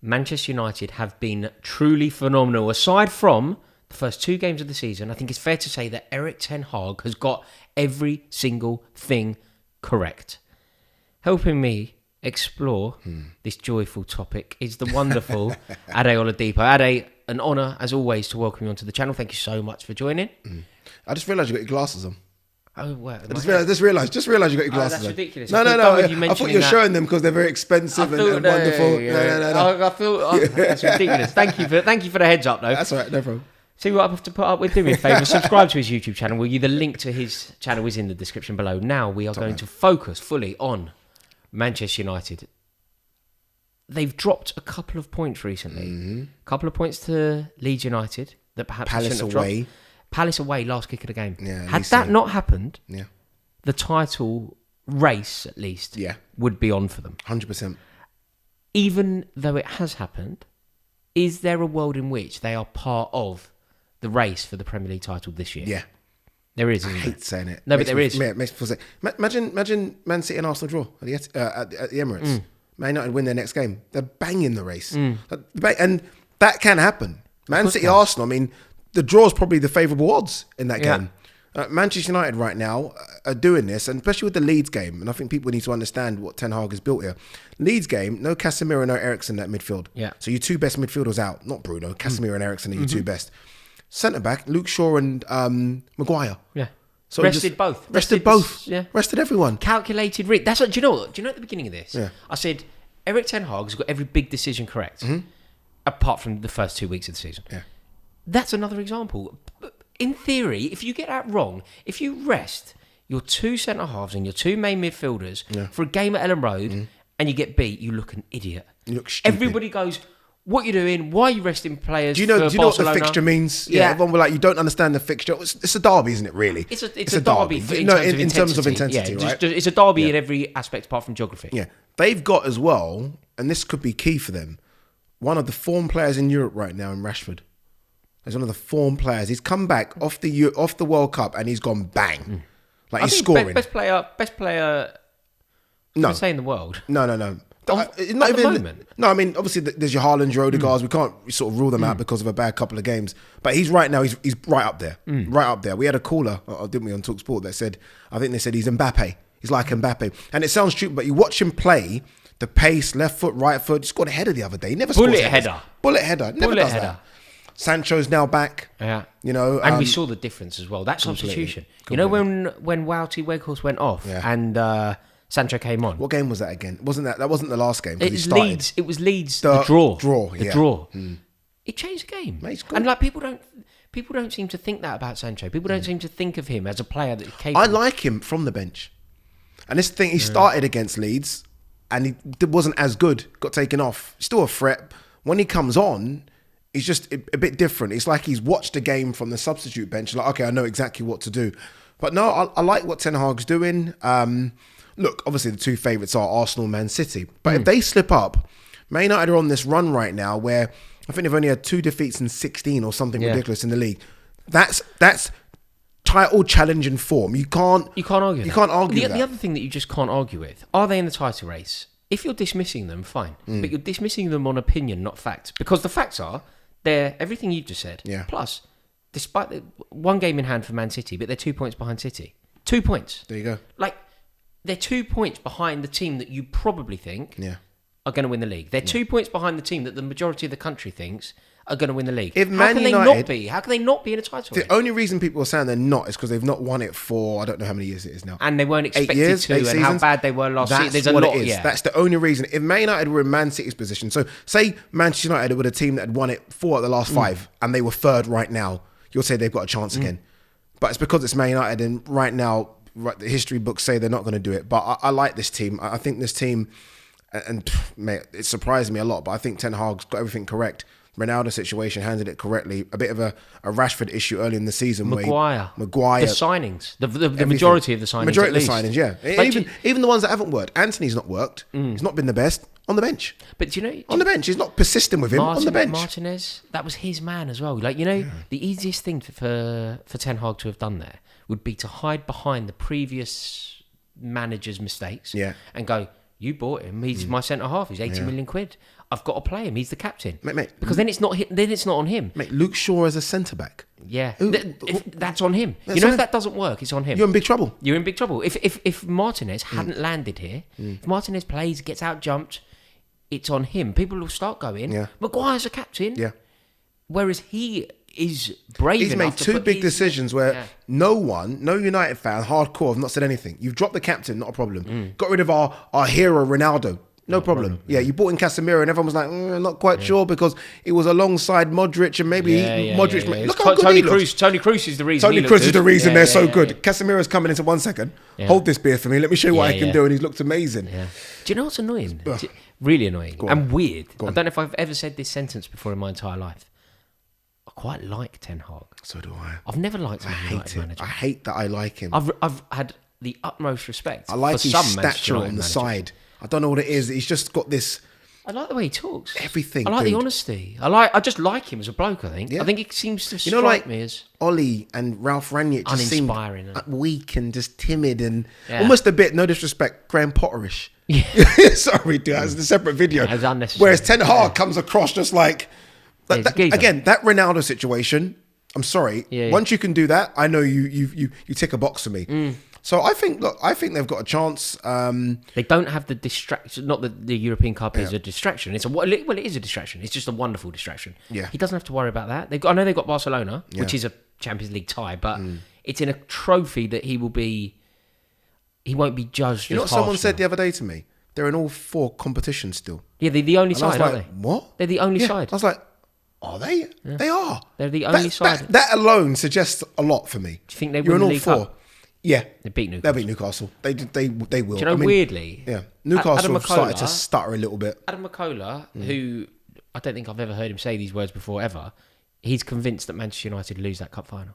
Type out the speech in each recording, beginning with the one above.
Manchester United have been truly phenomenal. Aside from the first 2 games of the season, I think it's fair to say that Erik ten Hag has got every single thing correct. Helping me explore this joyful topic is the wonderful Ade Oladipo. Ade, an honour, as always, to welcome you onto the channel. Thank you so much for joining. I just realised you got your glasses on. Oh, wow. I just realised you got your glasses that's on. ridiculous. No. I thought you were showing them because they're very expensive and wonderful. No. I feel that's ridiculous. Thank you for the heads up, though. That's all right, no problem. See what I have to put up with. Do me a favour. Subscribe to his YouTube channel. The link to his channel is in the description below. Now we are going to focus fully on Manchester United. They've dropped a couple of points recently. A couple of points to Leeds United that perhaps Palace away. Dropped. Palace away, last kick of the game. Yeah, had that not happened, yeah, the title race at least would be on for them. 100%. Even though it has happened, is there a world in which they are part of the race for the Premier League title this year? Yeah. There is, I hate saying it. No, but there is. Makes me feel sick. Imagine Man City and Arsenal draw at the Emirates. Man United win their next game. They're banging the race. And that can happen. Man City, Arsenal, I mean, the draw is probably the favourable odds in that game. Manchester United right now are doing this, and especially with the Leeds game, and I think people need to understand what Ten Hag has built here. Leeds game, no Casemiro, no Eriksen at midfield. Yeah. So your 2 best midfielders out, not Bruno, Casemiro and Eriksen are your 2 best. Centre-back, Luke Shaw and Maguire. Yeah. So rested both. Rested both. Yeah. Rested everyone. Calculated risk. That's what, do you know what? Do you know at the beginning of this? Yeah. I said, Erik ten Hag has got every big decision correct, apart from the first 2 weeks of the season. Yeah. That's another example. In theory, if you get that wrong, if you rest your 2 centre-halves and your 2 main midfielders for a game at Ellen Road and you get beat, you look an idiot. You look stupid. Everybody goes, what are you doing? Why are you resting players? Do you know what the Barcelona? fixture means? Yeah, everyone will you don't understand the fixture. It's a derby, isn't it, really? It's a derby in terms of intensity, right? It's a derby in every aspect apart from geography. Yeah. They've got as well, and this could be key for them, one of the form players in Europe right now in Rashford. He's one of the form players. He's come back off the World Cup and he's gone bang. He's scoring. Best player. No, I'm saying the world. No. Not even at the moment. No, I mean obviously there's your Haalands, your Odegaards. We can't sort of rule them out because of a bad couple of games. But he's right now. He's right up there. Right up there. We had a caller, didn't we, on TalkSport that said, I think they said he's Mbappe. He's like Mbappe, and it sounds stupid, but you watch him play. The pace, left foot, right foot. He scored a header the other day. He never scores headers. Bullet header. Never does that. Sancho's now back. Yeah. And we saw the difference as well. That substitution. You know when Wouty Weghorst went off and Sancho came on. What game was that again? That wasn't the last game? It was Leeds. The draw. The draw. It changed the game. Mate, and people don't seem to think that about Sancho. People don't seem to think of him as a player that capable. I like him from the bench. And this thing, he started against Leeds and he wasn't as good. Got taken off. Still a threat. When he comes on, he's just a bit different. It's like he's watched a game from the substitute bench. Like, okay, I know exactly what to do. But no, I like what Ten Hag's doing. Look, obviously the 2 favourites are Arsenal and Man City. But if they slip up, Man United are on this run right now where I think they've only had 2 defeats in 16 or something ridiculous in the league. That's title challenging form. You can't argue. The other thing that you just can't argue with, are they in the title race? If you're dismissing them, fine. But you're dismissing them on opinion, not fact. Because the facts are, they're everything you've just said. Yeah. Plus, despite the 1 game in hand for Man City, but they're 2 points behind City. 2 points. There you go. They're 2 points behind the team that you probably think are going to win the league. They're 2 points behind the team that the majority of the country thinks are going to win the league. How can they not be in a title race? The only reason people are saying they're not is because they've not won it for, I don't know how many years it is now. And they weren't expected 8 years, to, and how bad they were last season. That's what it is. That's the only reason. If Man United were in Man City's position, so say Manchester United were a team that had won it 4 out of the last 5, and they were 3rd right now, you'll say they've got a chance again. But it's because it's Man United, and right now, the history books say they're not going to do it. But I like this team. I think this team, and mate, it surprised me a lot, but I think Ten Hag's got everything correct. Ronaldo situation, handled it correctly. A bit of a Rashford issue early in the season. Maguire. The signings. The majority of the signings. Majority of the signings, yeah. Even the ones that haven't worked. Anthony's not worked. He's not been the best. On the bench. But do you know... On the bench. He's not persistent with him. On the bench. Martinez, that was his man as well. The easiest thing for Ten Hag to have done there would be to hide behind the previous manager's mistakes and go, you bought him. He's my centre half. He's 80 million quid. I've got to play him. He's the captain. Mate, because then it's not on him. Mate, Luke Shaw as a centre back. Yeah, that's on him. That's If that doesn't work, it's on him. You're in big trouble. You're in big trouble. If Martinez hadn't landed here, if Martinez plays, gets out jumped, it's on him. People will start going, Maguire's a captain. Yeah. Whereas he is brave He's enough made to two put big these- decisions where no United fan, hardcore, have not said anything. You've dropped the captain, not a problem. Got rid of our hero, Ronaldo. No problem. Yeah, you bought in Casemiro and everyone was like, not quite sure because it was alongside Modric and maybe Modric. Look how good he looks. Tony Kroos is the reason. Tony Kroos is the reason they're so good. Casemiro's coming into 1 second. Hold this beer for me. Let me show you what I can do. And he's looked amazing. Yeah. Do you know what's annoying? Really annoying and weird. I don't know if I've ever said this sentence before in my entire life. I quite like Ten Hag. So do I. I've never liked him. I hate it. I hate that I like him. I've had the utmost respect. I like for his some stature Manchester on United the managers. side. I don't know what it is. He's just got this. I like the way he talks. Everything. I like dude. the honesty. I just like him as a bloke. I think. Yeah. I think he seems to strike me as Ollie and Ralph Rangnick just seem uninspiring. weak and just timid and almost a bit, no disrespect, Graham Potterish. Yeah. Sorry, dude, that's a separate video. That's unnecessary. Whereas Ten Hag comes across just like he's a geezer. again, that Ronaldo situation. I'm sorry. Yeah. Once you can do that, I know you tick a box for me. So I think they've got a chance. They don't have the distraction. Not that the European Cup is a distraction. It is a distraction. It's just a wonderful distraction. Yeah. He doesn't have to worry about that. I know they've got Barcelona, which is a Champions League tie, but it's in a trophy that he won't be judged. You know what someone said the other day to me? They're in all 4 competitions still. Yeah, they're the only And I was side, like, aren't they? what? They're the only side. I was like, are they? Yeah. They are. They're the only side. That alone suggests a lot for me. Do you think they You're win in the all League 4? Cup? Yeah. They beat Newcastle. They'll beat Newcastle. They will. Do you know, weirdly, Yeah. Newcastle Adam have started McCullough- to stutter a little bit. Adam McCullough, who I don't think I've ever heard him say these words before ever, he's convinced that Manchester United lose that cup final,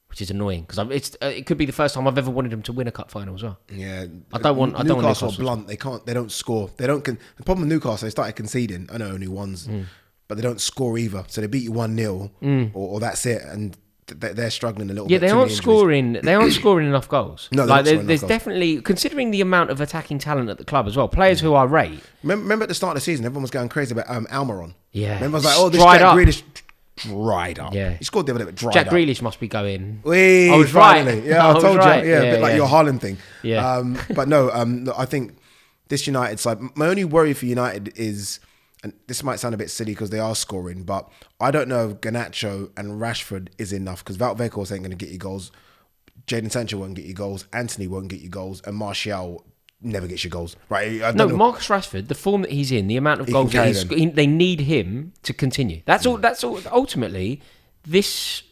which is annoying because it could be the first time I've ever wanted them to win a cup final as well. Yeah. I don't want Newcastle Newcastle are blunt. They don't score. The problem with Newcastle, they started conceding. I know only ones, but they don't score either. So they beat you 1-0 or that's it. And they're struggling a little bit. Yeah, they aren't scoring. They aren't scoring enough goals. No, they're not scoring there's enough goals. definitely, considering the amount of attacking talent at the club as well, players who I rate. Remember at the start of the season, everyone was going crazy about Almiron. Yeah. Remember, I was like, oh, this Dried Jack up. Grealish dried up. Yeah. He scored the other day, but dried Jack up. Grealish must be going. Wee, I was finally. right. Yeah, I I was told right. you. Yeah, a Yeah, bit like yeah. your Haaland thing. Yeah. But no, I think this United side, my only worry for United is, and this might sound a bit silly because they are scoring, but I don't know if Garnacho and Rashford is enough because Wout Weghorst ain't going to get you goals. Jadon Sancho won't get you goals. Anthony won't get you goals. And Martial never gets you goals. Right? I don't know. Marcus Rashford, the form that he's in, the amount of goals carry that them. they need him to continue. That's all. Ultimately, this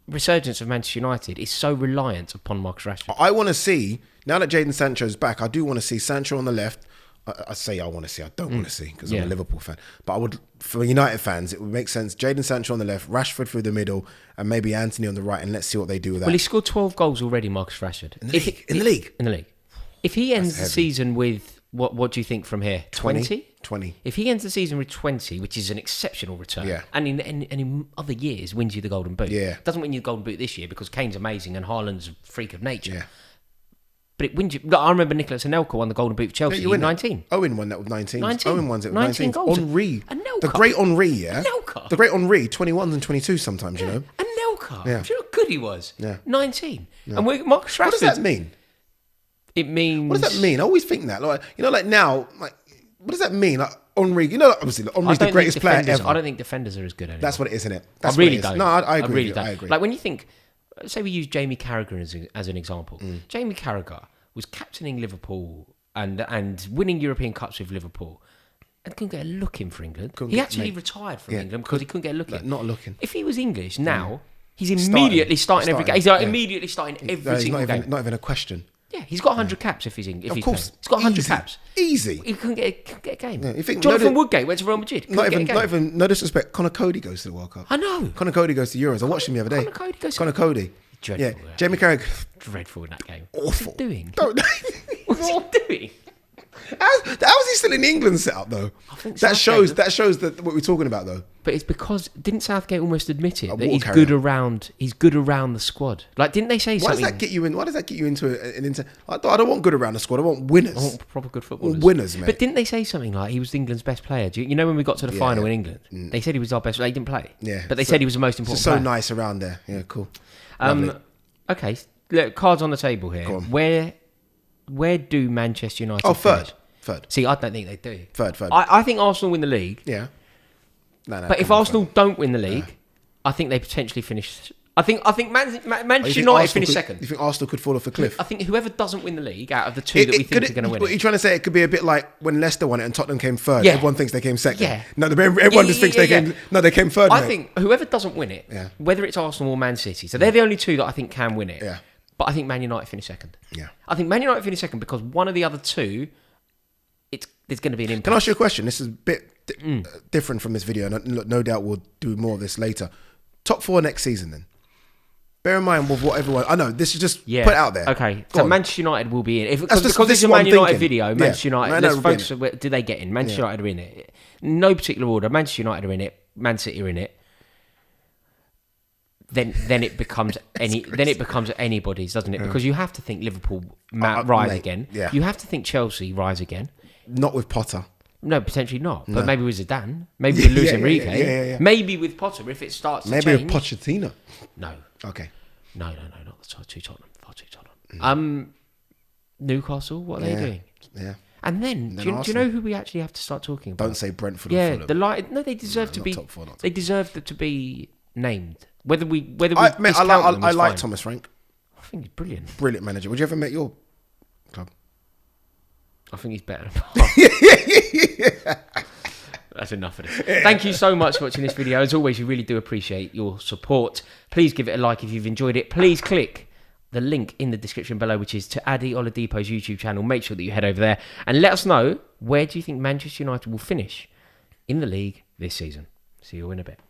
resurgence of Manchester United is so reliant upon Marcus Rashford. I want to see, now that Jadon Sancho's back, I do want to see Sancho on the left. I say I want to see. I don't want to see because I'm a Liverpool fan. But I would, for United fans, it would make sense. Jadon Sancho on the left, Rashford through the middle, and maybe Anthony on the right. And let's see what they do with that. Well, he scored 12 goals already, Marcus Rashford. In the league. In the league. If he ends the season with, what do you think from here? 20? 20. If he ends the season with 20, which is an exceptional return, and in other years wins you the Golden Boot. Yeah. Doesn't win you the Golden Boot this year because Kane's amazing and Haaland's a freak of nature. Yeah. But it wins you. I remember Nicolas Anelka won the Golden Boot for Chelsea in 19. Owen won that with 19. 19. Owen won it with 19 19. goals. Henri. Anelka. The great Henri, yeah? Anelka. The great Henri, 21s and 22s sometimes, you know? Anelka. Yeah. Do you know how good he was? Yeah. 19. And Marcus Rashford. What does that mean? It means... What does that mean? I always think that. Like, you know, like now, like, what does that mean? Like, Henri, you know, obviously, like, Henri's the greatest player ever. I don't think defenders are as good anymore. That's what it is, isn't it? I really don't. No, I agree. I really with you. don't. I agree. Like when you think, say we use Jamie Carragher as an example. Jamie Carragher was captaining Liverpool and winning European Cups with Liverpool and couldn't get a look in for England. He actually retired from England because he couldn't get a look in. Not looking. If he was English now, he's immediately starting every game. He's immediately starting every single game. Not even a question. Yeah, he's got 100 caps if he's English. Of course. He's got 100 Easy. caps. Easy. He couldn't get a game. Yeah, you think Jonathan Woodgate went to Real Madrid. Not even, no disrespect, Conor Cody goes to the World Cup. I know. Conor Cody goes to Euros. I watched him the other day. Conor Cody. Dreadful. Yeah, Jamie Carragher. Dreadful in that game. Awful. What's he doing? Don't. What's he doing? How is he still in the England setup though? I think that Southgate- shows that what we're talking about though. But it's because didn't Southgate almost admit it that water he's carrier. good around? He's good around the squad. Like, didn't they say Why something? does that get you in? Why does that get you into an into? I don't want good around the squad. I want winners. I want proper good footballers. Winners, mate. But didn't they say something like he was England's best player? You know when we got to the final in England, they said he was our best. They didn't play. Yeah, but they said he was the most It's important. so player. nice around there. Yeah, cool. Lovely. Okay, look, cards on the table here. Go on. Where do Manchester United? Oh, finish? third. See, I don't think they do. Third. I think Arsenal win the league. Yeah. No, But if come on, Arsenal third. don't win the league, I think they potentially finish. I think Oh, Manchester you think United Arsenal finish could- second. You think Arsenal could fall off a cliff? I think whoever doesn't win the league out of the two that we think are going to win What it. you're trying to say, it could be a bit like when Leicester won it and Tottenham came third. Yeah. Everyone thinks they came second. Yeah. No, everyone just thinks they yeah. came. No, they came third. I mate. think whoever doesn't win it, Yeah. whether it's Arsenal or Man City, so they're the only two that I think can win it. Yeah. But I think Man United finish second. Yeah. I think Man United finish second because one of the other two, there's going to be an impact. Can I ask you a question? This is a bit different from this video, and look, no doubt we'll do more of this later. Top 4 next season, then. Bear in mind with what everyone. I know this is just put it out there. Okay, Go so on. Manchester United will be in. That's Because this is a what Man I'm United thinking. video, Yeah. Manchester United. Man Let's United will be focus on where do they get in. Manchester United are in it. No particular order. Manchester United are in it. Man City are in it. Then it becomes anybody's, doesn't it? Because you have to think Liverpool rise mate, again. yeah. You have to think Chelsea rise again. Not with Potter. No, potentially not. But maybe with Zidane. Maybe with Luis Enrique. Yeah. Maybe with Potter if it starts to Maybe change. with Pochettino. No. Okay. No, not the far too Tottenham. Newcastle, what are they doing? Yeah. And then, do you Arsenal. know who we actually have to start talking about? Don't say Brentford or Yeah, Fulham. no, they deserve to not be. top four, not top They deserve to be named. Whether we I discount them like is fine. Thomas Frank. I think he's brilliant. Brilliant manager. Would you ever met your club? I think he's better than That's enough of this. Thank you so much for watching this video. As always, we really do appreciate your support. Please give it a like if you've enjoyed it. Please click the link in the description below, which is to Ade Oladipo's YouTube channel. Make sure that you head over there and let us know, where do you think Manchester United will finish in the league this season? See you in a bit.